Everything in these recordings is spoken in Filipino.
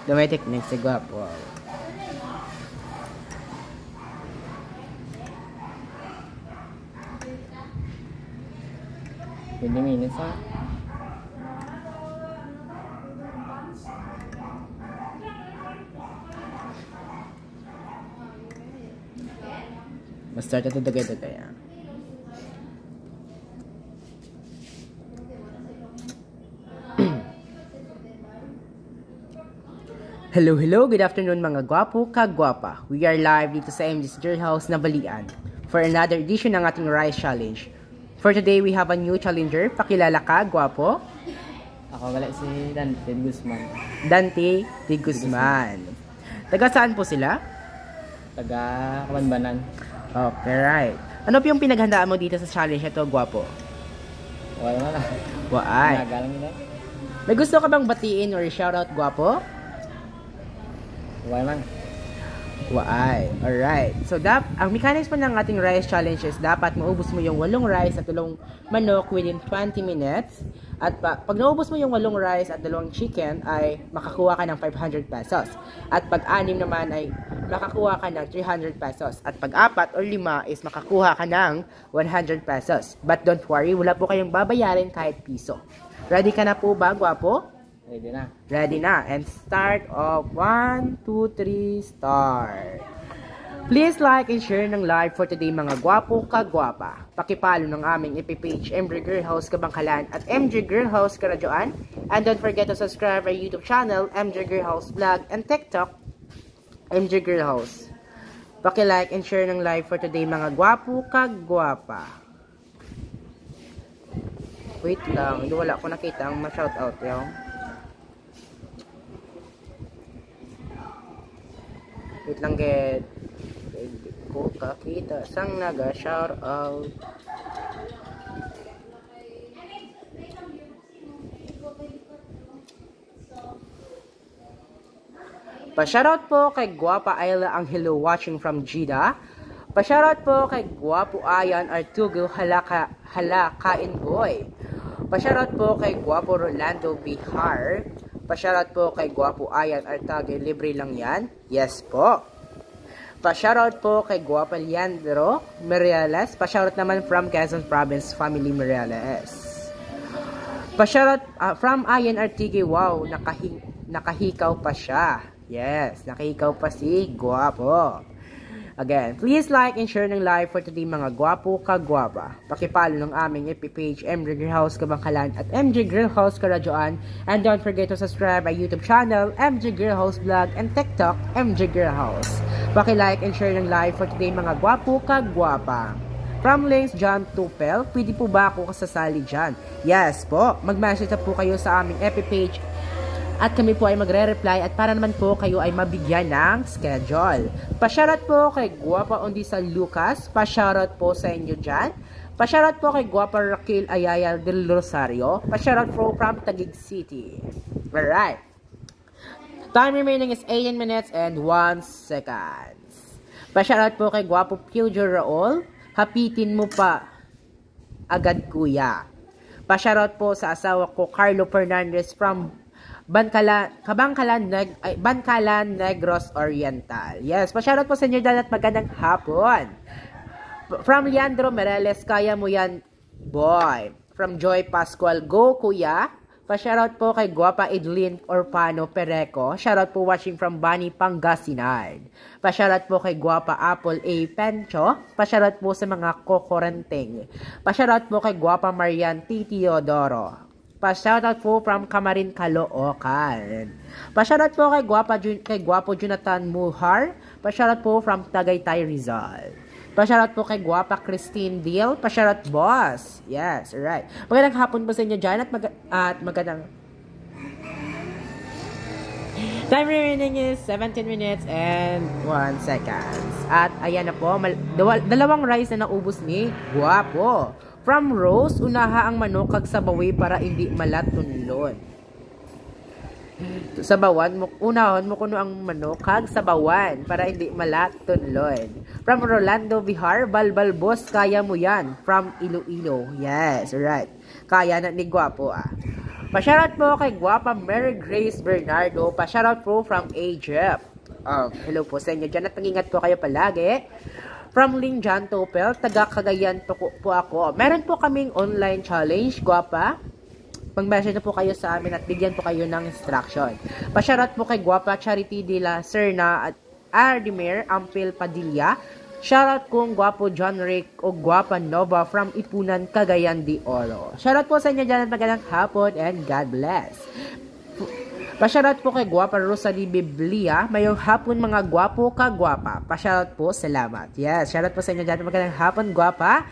May technique si Gwapo. Wow. Hindi minutes ha. Start ito dagay-dagay ah. Hello, good afternoon mga gwapo, kagwapa. We are live dito sa MG's Girl House na Balian for another edition ng ating Rice Challenge. For today, we have a new challenger. Pakilala ka, gwapo? Ako wala si Dante Guzman. Dante de Guzman. Taga saan po sila? Taga Kabanbanan. Okay, right. Ano po yung pinaghandaan mo dito sa challenge ito, gwapo? Wala na lang. Waay. Nagalang nila. May gusto ka bang batiin or shoutout, gwapo? Wala man. Waay. Alright. So, ang mechanics po ng ating rice challenge is dapat maubos mo yung 8 rice at 2 manok within 20 minutes. At pag naubos mo yung 8 rice at 2 chicken ay makakuha ka ng 500 pesos. At pag 6 naman ay makakuha ka ng 300 pesos. At pag 4 or 5 is makakuha ka ng 100 pesos. But don't worry, wala po kayong babayarin kahit piso. Ready ka na po ba, gwapo? Ready na. Ready na. And start of 1, 2, 3, start. Please like and share ng live for today mga gwapo kagwapa. Pakipalo ng aming FB page MJ Girl House Kabangkalan at MJ Girl House Karadyoan. And don't forget to subscribe our YouTube channel MJ Girl House Vlog and TikTok MJ Girl House. Paki-like and share ng live for today mga gwapo kagwapa. Wait lang, hindi wala ko nakita ang ma-shoutout yung. Wait lang get. Hindi ko kakita sang naga-shoutout. Pa-shoutout po kay Guapa Ayla Angelo watching from Jeddah. Pa-shoutout po kay Guapo Ayan Artugo Halakain Boy. Pa-shoutout po kay Guapo Rolando Bihar. Pa-shoutout po kay Guapo Ayan Artage, libre lang yan. Yes po. Pa-shoutout po kay Guapo Leandro Mireles. Pa-shoutout naman from Quezon Province Family Mireles. Pa-shoutout from Ayan Artige. Wow, nakahikaw pa siya. Yes, nakahikaw pa si Guapo. Again, please like and share ng live for today mga gwapo kagwapa. Pakipalo ng aming FB page MJ Girl House Kabangkalan at MJ Girl House Karadyoan. And don't forget to subscribe our YouTube channel MJ Girl House Vlog and TikTok MJ Girl House. Paki-like and share ng live for today mga gwapo kagwapa. From Links John Tupel, pwede po ba ako kasasali dyan? Yes po, mag-message po kayo sa aming FB page at kami po ay magre-reply at para naman po kayo ay mabigyan ng schedule. Pa-shoutout po kay Guapa Ondisa Lucas. Pa-shoutout po sa inyo dyan. Pa-shoutout po kay Guapa Raquel Ayaya del Rosario. Pa-shoutout po from Taguig City. Alright. Time remaining is 18 minutes and 1 seconds. Pa-shoutout po kay Guapo Piojo Raul. Hapitin mo pa agad kuya. Pa-shoutout po sa asawa ko Carlo Fernandez from Bankalan Negros Oriental. Yes, pa-shoutout po sa inyo dyan at magandang hapon. From Leandro Mireles, kaya mo yan, boy. From Joy Pascual, go kuya. Pa-shoutout po kay Guapa Edlin Orpano Pereco. Shoutout po watching from Bani, Pangasinan. Pa-shoutout po kay Guapa Apple A. Pencho. Pa-shoutout po sa mga kokorenting. Pa-shoutout po kay Guapa Marian T. Teodoro. Pa-shoutout po from Camarin, Caloocan. Pa-shoutout po kay Guapo Jonathan Muhar. Pa-shoutout po from Tagaytay, Rizal. Pa-shoutout po kay Guapa Christine Deal. Pa-shoutout boss. Yes, alright. Magandang hapon po sa inyo dyan at magandang time remaining is 17 minutes and 1 seconds. At ayan na po, dalawang rice na naubos ni Guapo. From Rose, unaha ang manok kag sabawi para hindi malatunlon. Sabawan mo, unahon mo kuno ang manok kag sabawan para hindi malatunlon. From Rolando Bihar, balbal boss, kaya mo yan. From Iloilo. Yes, right. Kaya na ni Guapo ah. Pa-shoutout po kay Guapa Mary Grace Bernardo. Pa-shoutout po from Egypt. Hello po sa inyo dyan at mag-ingat po kayo palagi. From Linjan Topel, taga Cagayan po ako. Meron po kaming online challenge, Guapa. Mag-message na po kayo sa amin at bigyan po kayo ng instruction. Pa-shoutout po kay Guapa Charity de la Serna at Ardimir Ampil Padilla. Shoutout kong Guapo John Rick o Guapa Nova from Ipunan, Cagayan de Oro. Shoutout po sa inyo dyan at magandang hapon and God bless. Pa-shoutout po kay Guapa Rosalie Biblia. Mayong hapon mga guwapo ka guwapa. Pa-shoutout po, salamat. Yes, shoutout po sa inyo dyan. Magandang hapon, guwapa.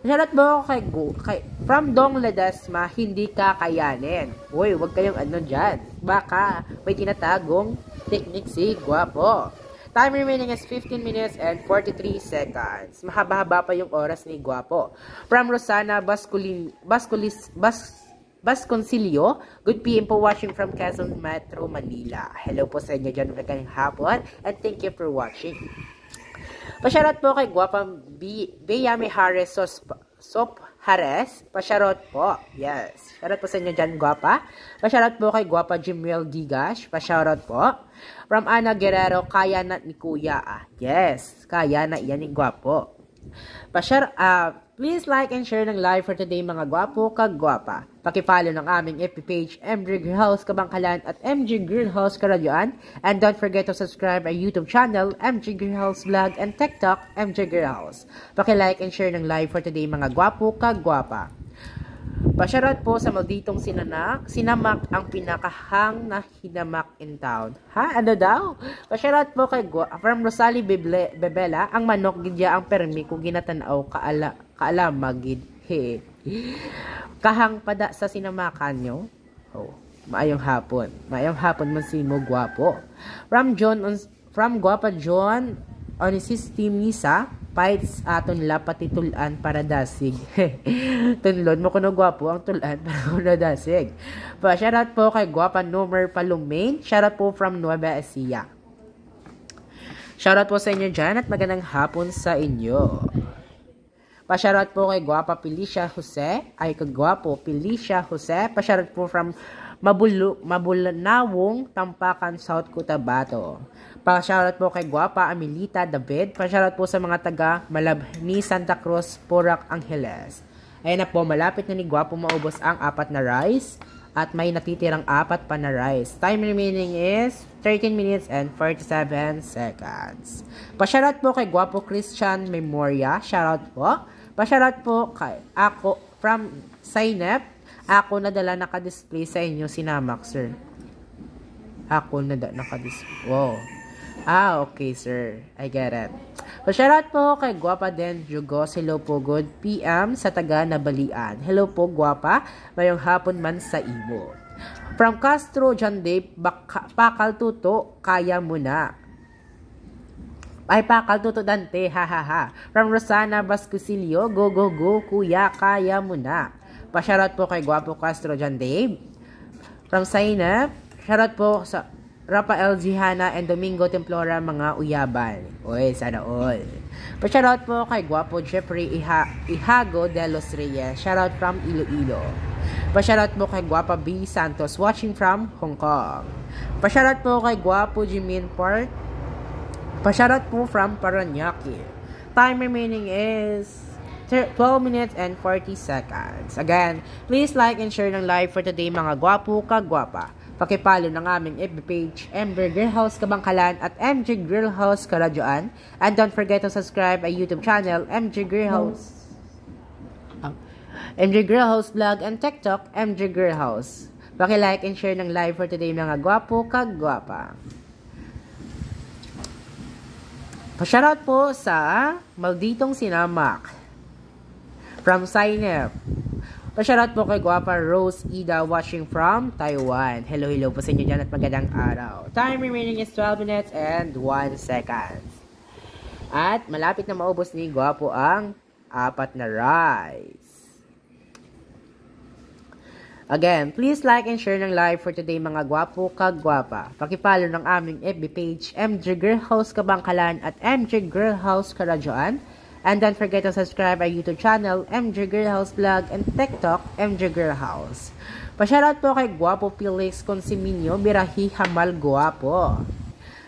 Shoutout po kay from Dong Ledesma, hindi kakayanin. Uy, wag kayong ano dyan. Baka may tinatagong technique si guwapo. Time remaining is 15 minutes and 43 seconds. Mahaba-haba pa yung oras ni guwapo. From Rosana Basconcilio, good PM po watching from Quezon Metro, Manila. Hello po sa inyo dyan, magandang hapon, and thank you for watching. Pa-shoutout po kay Guapang Beyame Harris Sop Harris. Pa-shoutout po. Yes. Shoutout po sa inyo dyan, Guapa. Pa-shoutout po kay Guapa Jimuel Gigash. Pa-shoutout po. From Ana Guerrero, kaya na ni Kuya. Yes. Kaya na yan ni Guapo. Please like and share ng live for today mga guwapo kagwapa. Pakipollow ng aming FB page MG Grillhouse Kabangkalan at MG Grillhouse Karadyoan. And don't forget to subscribe our YouTube channel MG Grillhouse Vlog and TikTok MG Grillhouse. Pakilike and share ng live for today mga guwapo kagwapa. Pa-shoutout po sa malditong sinamak ang pinakahang na hinamak in town. Ha? Ano daw? Pa-shoutout po kay from Rosalie Bebela, ang manok gidya ang permi kung ginatanaw kaalamagid. He. Kahang pada sa sinamakan nyo. Oh, maayong hapon. Maayong hapon man si mo guwapo. From Guapa John Onisistim Nisa, fights aton lapatitulan para dasig. Tunlon mo kuno guwapo ang tulan para kuno dasig. Pa-shoutout po kay Guapa Nomer Palumain. Shoutout po from Nueva Ecija. Shoutout po sa inyo dyan at magandang hapon sa inyo. Pa-shoutout po kay Guapa Felicia Jose. Ay, kay Guapo Felicia Jose. Pa-shoutout po from Mabulanawong, Tampakan, South Cotabato. Pa-shoutout po kay Guapa Amelita David. Pa-shoutout po sa mga taga Malabni, Santa Cruz, Porac, Angeles. Ayan na po, malapit na ni Guapo maubos ang 4 na rice. At may natitirang 4 pa na rice. Time remaining is 13 minutes and 47 seconds. Pa-shoutout po kay Guapo Christian Memoria. Shoutout po. Pa-shoutout po kay ako from Sainep. Ako na dala naka-display sa inyo sinamak, sir. Ako na naka-display. Wow. Okay, sir. I get it. So, shoutout po kay Guapa Den Jugos. Hello po, good PM sa taga Nabalian. Hello po, Guapa. Mayong hapon man sa ibo. From Castro, John Dave, Pakal Tuto, kaya mo na. Ay, Pakal Tuto Dante, ha. From Rosana Basconcilio, go, kuya, kaya mo na. Pa-shoutout po kay Guapo Castro, John Dave. From Sainep, shoutout po sa Rafael Zihana and Domingo Templora, mga uyaban. Uy, sana all. Pa-shoutout po kay Guapo Jeffrey Ihago de los Reyes. Shoutout from Iloilo. Pa-shoutout po kay Guapa B. Santos, watching from Hong Kong. Pa-shoutout po kay Guapo Jimin Park. Pa-shoutout po from Paranaque. Time remaining is 12 minutes and 40 seconds. Again, please like and share ng live for today mga guwapo kagwapa. Pakipollow ng aming FB page, MG Grillhouse Kabangkalan at MG Grillhouse Karadyoan. And don't forget to subscribe our YouTube channel, MG Grillhouse Vlog and TikTok, MG Grillhouse. Pakilike and share ng live for today mga guwapo kagwapa. Pa-shoutout po sa malditong sinamak. From Sainep. Pa-shoutout po kay Guapa Rose Ida watching from Taiwan. Hello po sa inyo dyan at magandang araw. Time remaining is 12 minutes and 1 second. At malapit na maubos ni Guapo ang 4 na rice. Again, please like and share ng live for today mga guwapo kagwapa. Pakipollow ng aming FB page, MG Grillhouse Kabangkalan at MG Grillhouse Karadyoan. And don't forget to subscribe our YouTube channel, MG Grillhouse Vlog and TikTok, MG Grillhouse. Pa-shoutout po kay Guapo Felix Consiminio, Birahi Hamal Guapo.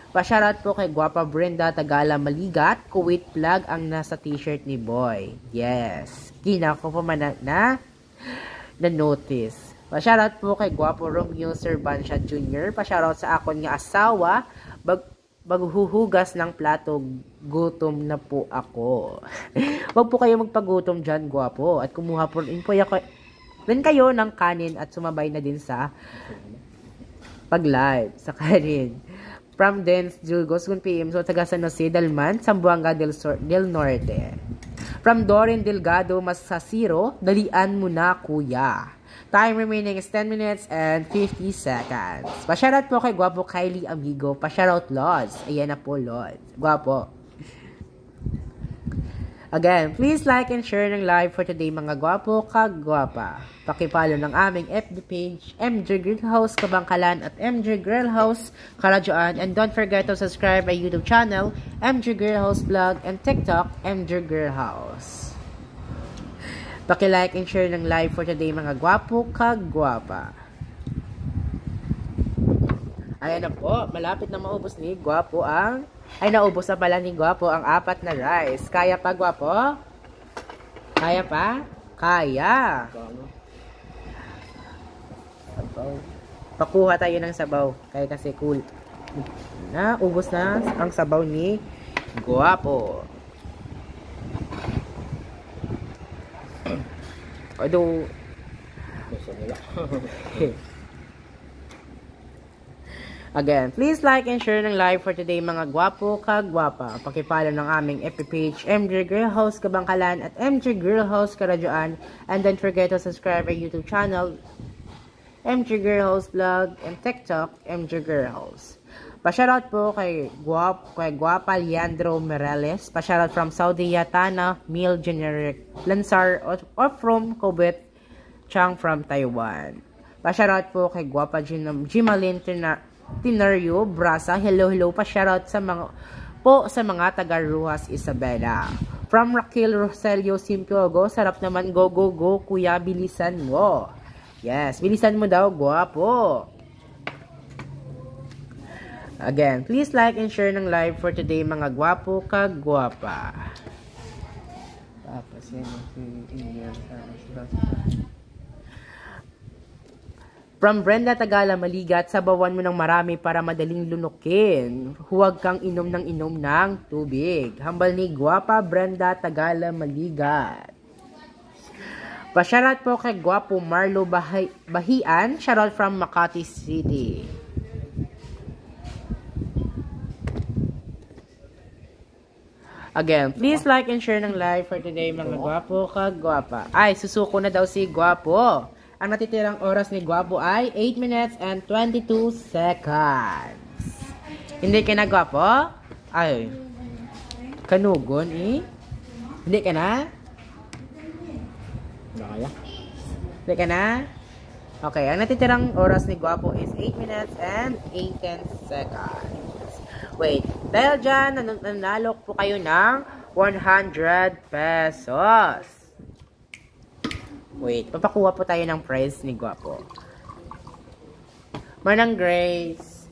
Pa-shoutout po kay Guapa Brenda Tagala Maligat, Kuwait flag ang nasa t-shirt ni Boy. Yes. Kina ko pa man na notice. Pa-shoutout po kay Guapo Romeo Servancia Jr. Pa-shoutout sa akon nga asawa. Baghuhugas ng plato, gutom na po ako. Wag po kayo magpagutom dyan, Guapo. At kumuha po rin kayo ng kanin at sumabay na din sa pag-live sa kanin. From Dens Julgos, 1 PM, so taga San Jose, Dalman, Zamboanga del Norte. From Dorin Delgado, Masasiro, dalian mo na, kuya. Time remaining is 10 minutes and 50 seconds. Pa-shoutout po kay Guapo Kylie Amigo. Pa-shoutout Lods. Ayan na po, Lods. Guapo. Again, please like and share ng live for today, mga Guapo Kagwapa. Pakipalo ng aming FB page, MJ Grill House Kabangkalan at MJ Grill House Karadyoan. And don't forget to subscribe my YouTube channel, MJ Grill House Vlog, and TikTok, MJ Grill House. Paki-like and share ng live for today, mga Guapo Kagwapa. Ayan na po, malapit na maubos ni Guapo ang... Ay, naubos na pala ni Guapo ang 4 na rice. Kaya pa, Guapo? Kaya pa? Kaya. Sabaw. Pakuha tayo ng sabaw. Kaya kasi cool. Ubos na ang sabaw ni Guapo. Although... Again, please like and share ng live for today, mga Guapo Kagwapa. Pakipalo ng aming FB page, MJ Grill House Kabangkalan at MJ Grill House Karadyoan. And don't forget to subscribe our YouTube channel, MJ Grill House Vlog, and TikTok, MJ Grill House. Pa-shoutout po kay Guapa Leandro Morales. Pa-shoutout from Saudi Yatana, Meal Generic Lansar, or from Kobet Chang from Taiwan. Pa-shoutout po kay Guapa Jimalin Tinario Brasa. Hello pa, shoutout sa mga taga Ruas Isabela. From Raquel Roselio Simpiogo, sarap naman, go kuya, bilisan mo. Yes, bilisan mo daw, Guapo. Again, please like and share ng live for today, mga Guapo Kagwapa. Tapos yan From Brenda Tagala Maligat, sabawan mo ng marami para madaling lunukin. Huwag kang inom ng tubig. Hambal ni Guapa Brenda Tagala Maligat. Pa-shoutout po kay Guapo Marlo Bahian. Shoutout from Makati City. Again, please like and share ng live for today, mga Guapo Kagwapa. Ay, susuko na daw si Guapo. Ang natitirang oras ni Guapo ay 8 minutes and 22 seconds. Hindi ka na, Guapo? Ay, kanugon eh. Hindi ka na? Nakaya? Hindi ka na? Okay, ang natitirang oras ni Guapo is 8 minutes and 18 seconds. Wait, dahil dyan, nanalo po kayo ng 100 pesos. Wait, papakuha po tayo ng prize ni Guapo. Manang Grace.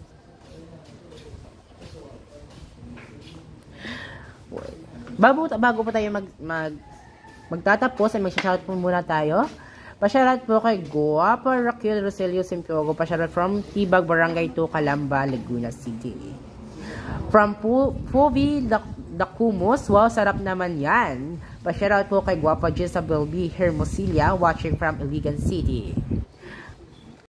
Wait. Bago po tayo magtatapos, ay mag-shoutout po muna tayo. Pa-shoutout po kay Guapo Raquel Roselio Simpiogo. Pa-shoutout from Tibag Barangay 2, Calamba, Laguna City. From Puvi Dacumus, wow, sarap naman yan. Pa-shoutout po kay Guapa Jezabel B. Hermosilla, watching from Iligan City.